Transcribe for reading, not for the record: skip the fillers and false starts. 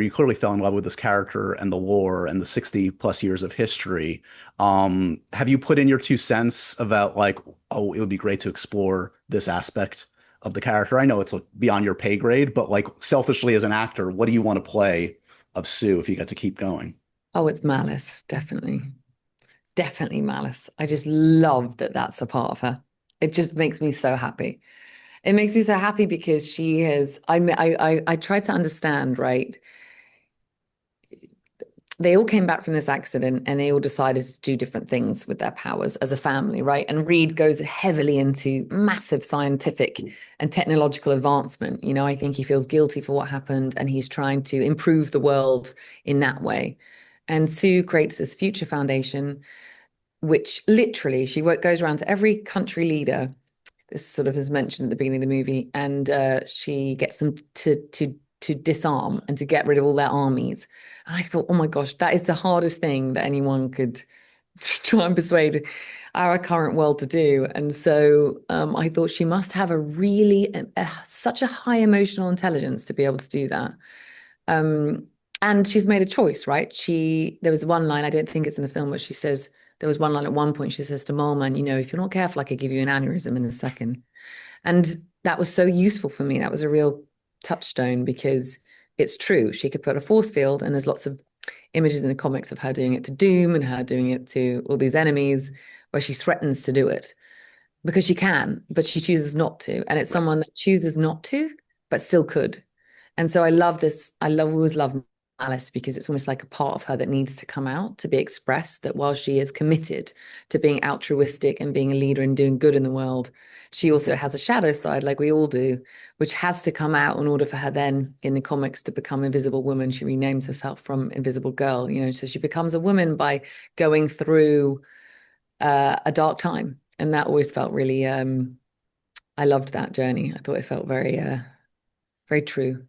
you clearly fell in love with this character and the lore and the 60 plus years of history. Have you put in your 2 cents about like, oh, it would be great to explore this aspect of the character? I know it's like beyond your pay grade, but like selfishly as an actor, what do you want to play of Sue if you got to keep going? Oh, it's Malice, definitely. Definitely Malice. I just love that that's a part of her. It just makes me so happy. It makes me so happy because she has, I tried to understand, right? They all came back from this accident and they all decided to do different things with their powers as a family, right? And Reed goes heavily into massive scientific and technological advancement. You know, I think he feels guilty for what happened and he's trying to improve the world in that way. And Sue creates this future foundation, which literally goes around to every country leader. This sort of is mentioned at the beginning of the movie, and she gets them to disarm and to get rid of all their armies. And I thought, oh my gosh, that is the hardest thing that anyone could try and persuade our current world to do. And so I thought she must have such a high emotional intelligence to be able to do that. Um, and she's made a choice, right? There was one line, I don't think it's in the film, but she says, there was one line at one point, she says to Moleman, you know, if you're not careful, I could give you an aneurysm in a second. And that was so useful for me. That was a real touchstone because it's true. She could put a force field, and there's lots of images in the comics of her doing it to Doom and her doing it to all these enemies where she threatens to do it because she can, but she chooses not to. And it's Right. someone that chooses not to, but still could. And so I love this. Always love Alice because it's almost like a part of her that needs to come out to be expressed that while she is committed to being altruistic and being a leader and doing good in the world, she also has a shadow side, like we all do, which has to come out in order for her then in the comics to become Invisible Woman. She renames herself from Invisible Girl, you know, so she becomes a woman by going through a dark time. And that always felt really, I loved that journey. I thought it felt very, very true.